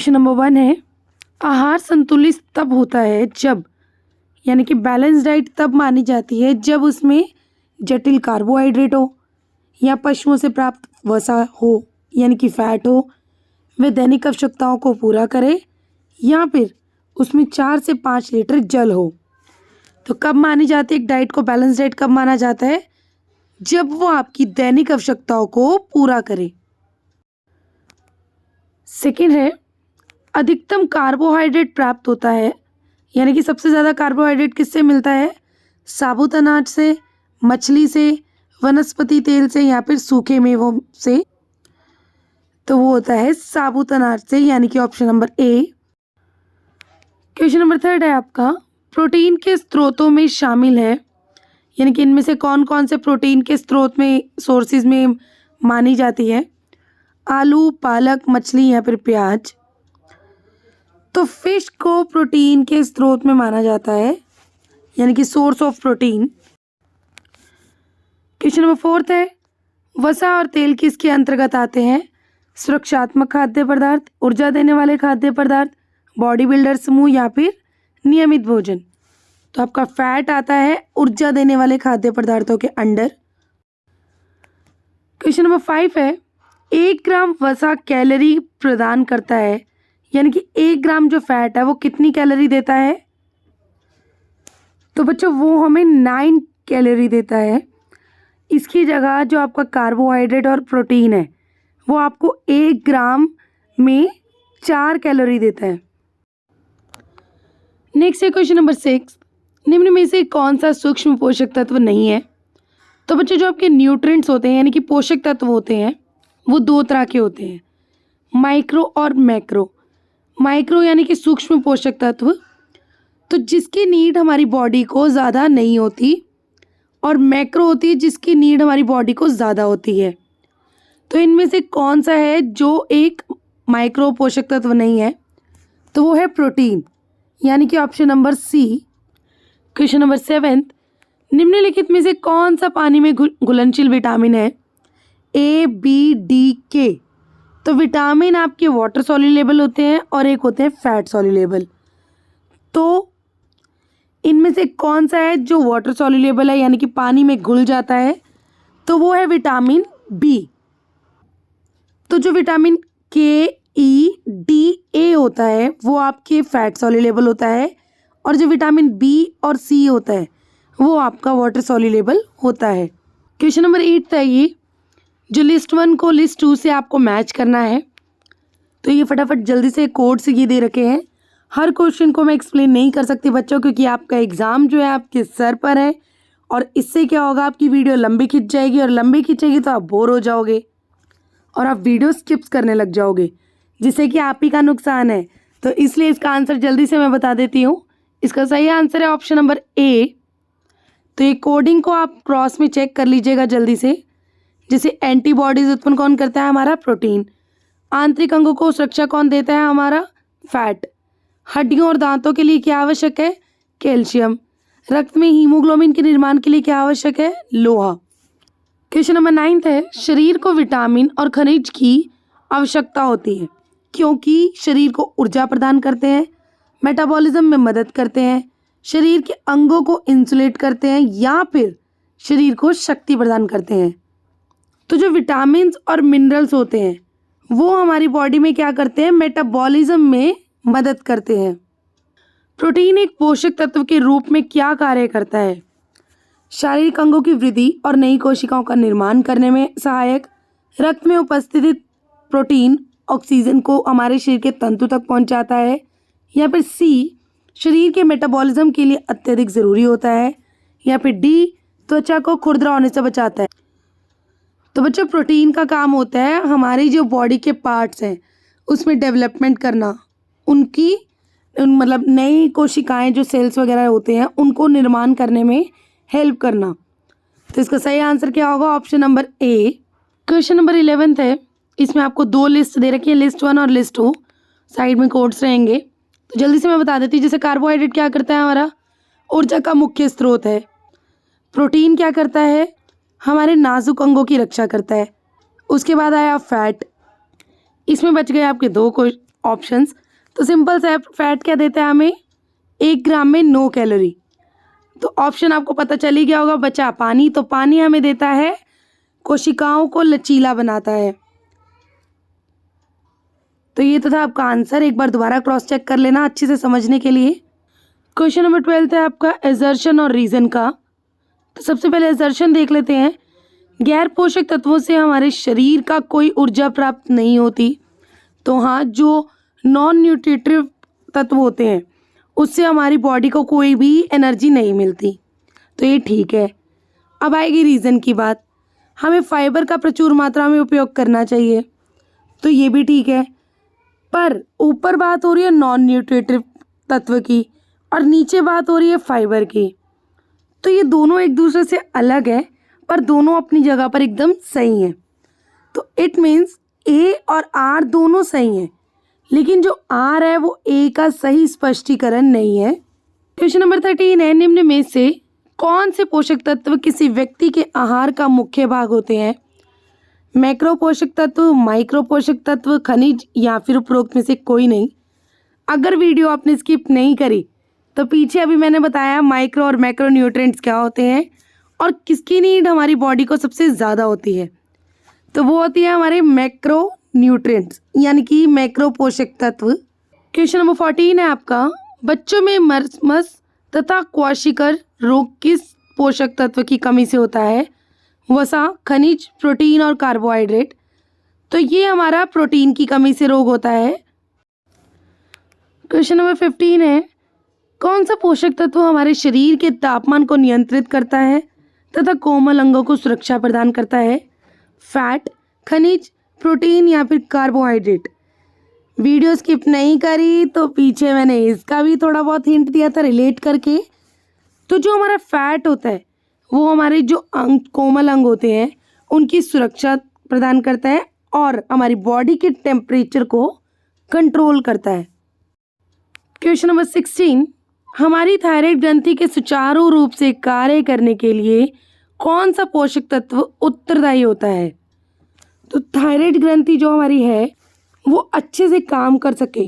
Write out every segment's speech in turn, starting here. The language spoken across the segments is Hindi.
क्वेश्चन नंबर 1 है, आहार संतुलित तब होता है जब, यानी कि बैलेंस डाइट तब मानी जाती है जब उसमें जटिल कार्बोहाइड्रेट हो, या पशुओं से प्राप्त वसा हो यानी कि फैट हो, वे दैनिक आवश्यकताओं को पूरा करे, या फिर उसमें 4 से 5 लीटर जल हो। तो कब मानी जाती है एक डाइट को बैलेंस डाइट, कब माना जाता है? जब वो आपकी दैनिक आवश्यकताओं को पूरा करे। सेकंड है, अधिकतम कार्बोहाइड्रेट प्राप्त होता है, यानी कि सबसे ज़्यादा कार्बोहाइड्रेट किससे मिलता है? साबुत अनाज से, मछली से, वनस्पति तेल से, या फिर सूखे मेवों से। तो वो होता है साबुत अनाज से, यानी कि option number A. Question number 3 है आपका, प्रोटीन के स्रोतों में शामिल है, यानी कि इनमें से कौन कौन से प्रोटीन के स्रोत में, सोर्सेज में मानी जाती है? आलू, पालक, मछली या फिर प्याज। तो फिश को प्रोटीन के स्रोत में माना जाता है, यानी कि source of protein. Question number 4 है, वसा और तेल किसके अंतर्गत आते हैं? सुरक्षात्मक खाद्य पदार्थ, ऊर्जा देने वाले खाद्य पदार्थ, बॉडी बिल्डर समूह या फिर नियमित भोजन। तो आपका फैट आता है ऊर्जा देने वाले खाद्य पदार्थों के अंडर। क्वेश्चन नंबर 5 है, 1 ग्राम वसा कैलोरी प्रदान करता है, यानी कि 1 ग्राम जो फैट है वो कितनी कैलोरी देता है? तो बच्चों वो हमें 9 कैलोरी देता है। इसकी जगह जो आपका कार्बोहाइड्रेट और प्रोटीन है वो आपको 1 ग्राम में 4 कैलोरी देता है। नेक्स्ट है क्वेश्चन नंबर 6, निम्न में से कौन सा सूक्ष्म पोषक तत्व नहीं है? तो बच्चों जो आपके न्यूट्रिएंट्स होते हैं, यानी कि पोषक तत्व होते हैं, वो 2 तरह के होते हैं, माइक्रो और मैक्रो। माइक्रो यानी कि सूक्ष्म पोषक तत्व, तो जिसकी नीड हमारी बॉडी को ज़्यादा नहीं होती, और मैक्रो होती है जिसकी नीड हमारी बॉडी को ज़्यादा होती है। तो इनमें से कौन सा है जो एक माइक्रो पोषक तत्व नहीं है? तो वो है प्रोटीन, यानी कि option number c. Question number 7, निम्नलिखित में से कौन सा पानी में घुलनशील विटामिन है? ए, बी, डी, के। तो विटामिन आपके वाटर सॉल्युलेबल होते हैं और एक होते हैं फैट सॉल्युलेबल। तो इनमें से कौन सा है जो वाटर सॉल्युलेबल है, यानी कि पानी में घुल जाता है? तो वो है विटामिन बी। तो जो विटामिन के, ई, डी, ए होता है वो आपके फैट सॉल्युलेबल होता है, और जो विटामिन बी और सी होता है वो आपका वाटर सॉल्युलेबल होता है। क्वेश्चन नंबर 8 है ये, जो लिस्ट 1 को लिस्ट 2 से आपको मैच करना है। तो ये फटाफट जल्दी से कोड्स ये दे रखे हैं। हर क्वेश्चन को मैं एक्सप्लेन नहीं कर सकती बच्चों, क्योंकि आपका एग्ज़ाम जो है आपके सर पर है, और इससे क्या होगा, आपकी वीडियो लंबी खिंच जाएगी, और लंबी खिंचेगी तो आप बोर हो जाओगे और आप वीडियो स्किप्स करने लग जाओगे, जिससे कि आप ही का नुकसान है। तो इसलिए इसका आंसर जल्दी से मैं बता देती हूँ। इसका सही आंसर है ऑप्शन नंबर ए। तो ये कोडिंग को आप क्रॉस में चेक कर लीजिएगा जल्दी से। जैसे एंटीबॉडीज उत्पन्न कौन करता है? हमारा प्रोटीन। आंतरिक अंगों को सुरक्षा कौन देता है? हमारा फैट। हड्डियों और दांतों के लिए क्या आवश्यक है? कैल्शियम। रक्त में हीमोग्लोबिन के निर्माण के लिए क्या आवश्यक है? लोहा। क्वेश्चन नंबर 9 है, शरीर को विटामिन और खनिज की आवश्यकता होती है क्योंकि शरीर को ऊर्जा प्रदान करते हैं, मेटाबॉलिज्म में मदद करते हैं, शरीर के अंगों को इंसुलेट करते हैं, या फिर शरीर को शक्ति प्रदान करते हैं। तो जो विटामिन्स और मिनरल्स होते हैं वो हमारी बॉडी में क्या करते हैं? मेटाबॉलिज्म में मदद करते हैं। प्रोटीन एक पोषक तत्व के रूप में क्या कार्य करता है? शारीरिक अंगों की वृद्धि और नई कोशिकाओं का निर्माण करने में सहायक। रक्त में उपस्थित प्रोटीन ऑक्सीजन को हमारे शरीर के तंतु तक पहुंचाता है, या फिर सी, शरीर के मेटाबॉलिज्म के लिए अत्यधिक ज़रूरी होता है, या फिर डी, त्वचा को खुरदरा होने से बचाता है। तो बच्चों प्रोटीन का काम होता है हमारी जो बॉडी के पार्ट्स हैं उसमें डेवलपमेंट करना, उनकी मतलब नई कोशिकाएं जो सेल्स वगैरह होते हैं उनको निर्माण करने में हेल्प करना। तो इसका सही आंसर क्या होगा? Option number A. Question number 11 है, इसमें आपको 2 लिस्ट दे रखी है, लिस्ट 1 और लिस्ट 2। साइड में कोड्स रहेंगे, तो जल्दी से मैं बता देती हूँ। जैसे कार्बोहाइड्रेट क्या करता है? हमारा ऊर्जा का मुख्य स्रोत है। प्रोटीन क्या करता है? हमारे नाजुक अंगों की रक्षा करता है। उसके बाद आया फैट। इसमें बच गए आपके 2 ऑप्शंस। तो सिंपल सा फैट क्या देता है हमें, 1 ग्राम में 9 कैलोरी। तो ऑप्शन आपको पता चल ही गया होगा, बचा पानी। तो पानी हमें देता है, कोशिकाओं को लचीला बनाता है। तो ये तो था आपका आंसर, एक बार दोबारा क्रॉस चेक कर लेना अच्छे से समझने के लिए। क्वेश्चन नंबर 12 है आपका एजर्शन और रीज़न का। तो सबसे पहले एजर्शन देख लेते हैं। गैर पोषक तत्वों से हमारे शरीर का कोई ऊर्जा प्राप्त नहीं होती। तो हाँ, जो नॉन न्यूट्रिटिव तत्व होते हैं उससे हमारी बॉडी को कोई भी एनर्जी नहीं मिलती। तो ये ठीक है। अब आएगी रीज़न की बात। हमें फाइबर का प्रचुर मात्रा में उपयोग करना चाहिए। तो ये भी ठीक है। पर ऊपर बात हो रही है नॉन न्यूट्रिटिव तत्व की और नीचे बात हो रही है फाइबर की। तो ये दोनों एक दूसरे से अलग है पर दोनों अपनी जगह पर एकदम सही हैं। तो इट मीन्स ए और आर दोनों सही हैं, लेकिन जो आर है वो ए का सही स्पष्टीकरण नहीं है। क्वेश्चन नंबर 13 है, निम्न में से कौन से पोषक तत्व किसी व्यक्ति के आहार का मुख्य भाग होते हैं? मैक्रो पोषक तत्व, माइक्रो पोषक तत्व, खनिज या फिर उपरोक्त में से कोई नहीं। अगर वीडियो आपने स्किप नहीं करी तो पीछे अभी मैंने बताया माइक्रो और मैक्रो न्यूट्रिएंट्स क्या होते हैं और किसकी नीड हमारी बॉडी को सबसे ज़्यादा होती है। तो वो होती है हमारे मैक्रो न्यूट्रिएंट्स यानी कि मैक्रो पोषक तत्व। क्वेश्चन नंबर 14 है आपका, बच्चों में मर्मस तथा क्वाशिकर रोग किस पोषक तत्व की कमी से होता है? वसा, खनिज, प्रोटीन और कार्बोहाइड्रेट। तो ये हमारा प्रोटीन की कमी से रोग होता है। क्वेश्चन नंबर 15 है, कौन सा पोषक तत्व हमारे शरीर के तापमान को नियंत्रित करता है तथा कोमल अंगों को सुरक्षा प्रदान करता है? फैट, खनिज, प्रोटीन या फिर कार्बोहाइड्रेट। वीडियो स्किप नहीं करी तो पीछे मैंने इसका भी थोड़ा बहुत हिंट दिया था रिलेट करके। तो जो हमारा फैट होता है वो हमारे जो अंग, कोमल अंग होते हैं उनकी सुरक्षा प्रदान करता है और हमारी बॉडी के टेम्परेचर को कंट्रोल करता है। क्वेश्चन नंबर 16, हमारी थायराइड ग्रंथि के सुचारू रूप से कार्य करने के लिए कौन सा पोषक तत्व उत्तरदायी होता है? तो थायराइड ग्रंथि जो हमारी है वो अच्छे से काम कर सके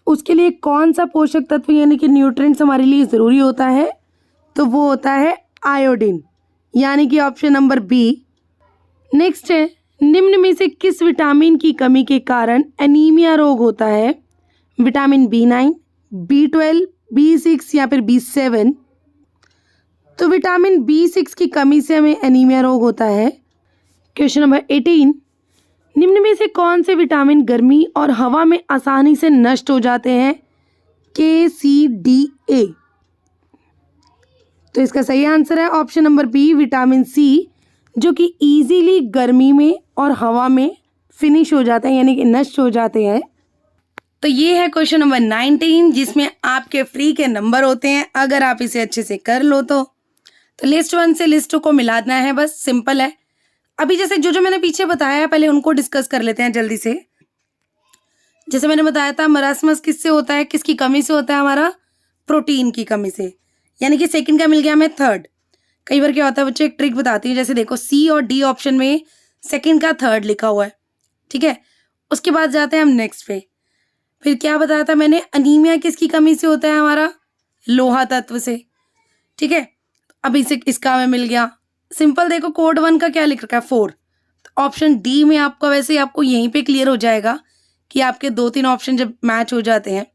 उसके लिए कौन सा पोषक तत्व यानी कि न्यूट्रिएंट्स हमारे लिए ज़रूरी होता है? तो वो होता है आयोडीन यानी कि ऑप्शन नंबर बी। नेक्स्ट है, निम्न में से किस विटामिन की कमी के कारण एनीमिया रोग होता है? विटामिन B9, B12, B6 या फिर B7। तो विटामिन B6 की कमी से हमें एनीमिया रोग होता है। क्वेश्चन नंबर 18, निम्न में से कौन से विटामिन गर्मी और हवा में आसानी से नष्ट हो जाते हैं? K, C, D, A। तो इसका सही आंसर है option number b, vitamin c, जो कि इजीली गर्मी में और हवा में फिनिश हो जाते हैं यानी कि नष्ट हो जाते हैं। तो ये है क्वेश्चन नंबर 19 जिसमें आपके फ्री के नंबर होते हैं। अगर आप इसे अच्छे से कर लो तो लिस्ट 1 से लिस्ट 2 को मिलाना है, बस सिंपल है। अभी जैसे जो मैंने पीछे बताया है पहले उनको डिस्कस कर लेते हैं जल्दी से। जैसे मैंने बताया था मरासमस किससे होता है, किसकी कमी से होता है? हमारा प्रोटीन की कमी से, यानी कि सेकंड का मिल गया हमें थर्ड। कई बार क्या होता है बच्चे, एक ट्रिक बताती है, जैसे देखो सी और डी ऑप्शन में सेकंड का थर्ड लिखा हुआ है, ठीक है। उसके बाद जाते हैं हम नेक्स्ट पे। फिर क्या बताया था मैंने, अनीमिया किसकी कमी से होता है? हमारा लोहा तत्व से, ठीक है। अब इसे इसका हमें मिल गया। सिंपल देखो कोड 1 का क्या लिख रखा है 4। तो ऑप्शन डी में आपका वैसे ही आपको यहीं पे क्लियर हो जाएगा कि आपके 2-3 ऑप्शन जब मैच हो जाते हैं,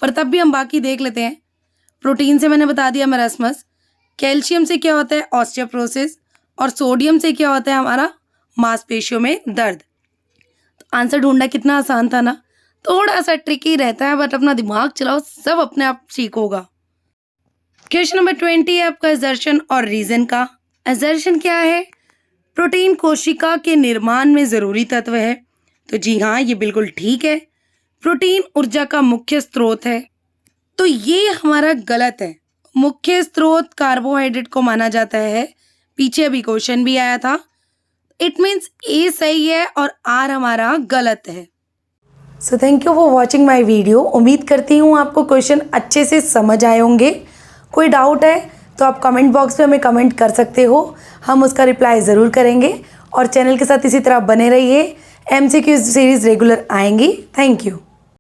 पर तब भी हम बाकी देख लेते हैं। प्रोटीन से मैंने बता दिया मरासमस, कैल्शियम से क्या होता है ऑस्टियोपोरोसिस, और सोडियम से क्या होता है हमारा मांसपेशियों में दर्द। तो आंसर ढूंढना कितना आसान था ना, थोड़ा सा ट्रिकी रहता है बट अपना दिमाग चलाओ, सब अपने आप ठीक होगा। क्वेश्चन नंबर 20 है आपका एजर्शन और रीजन का। एजर्शन क्या है? प्रोटीन कोशिका के निर्माण में जरूरी तत्व है। तो जी हाँ, ये बिल्कुल ठीक है। प्रोटीन ऊर्जा का मुख्य स्रोत है, तो ये हमारा गलत है। मुख्य स्रोत कार्बोहाइड्रेट को माना जाता है। पीछे अभी क्वेश्चन भी आया था। इट मीन्स ए सही है और आर हमारा गलत है। So thank you for watching my video. उम्मीद करती हूँ आपको क्वेश्चन अच्छे से समझ आए होंगे। कोई डाउट है तो आप कमेंट बॉक्स में हमें कमेंट कर सकते हो, हम उसका रिप्लाई ज़रूर करेंगे। और चैनल के साथ इसी तरह बने रहिए, MCQ सीरीज़ रेगुलर आएंगी। Thank you.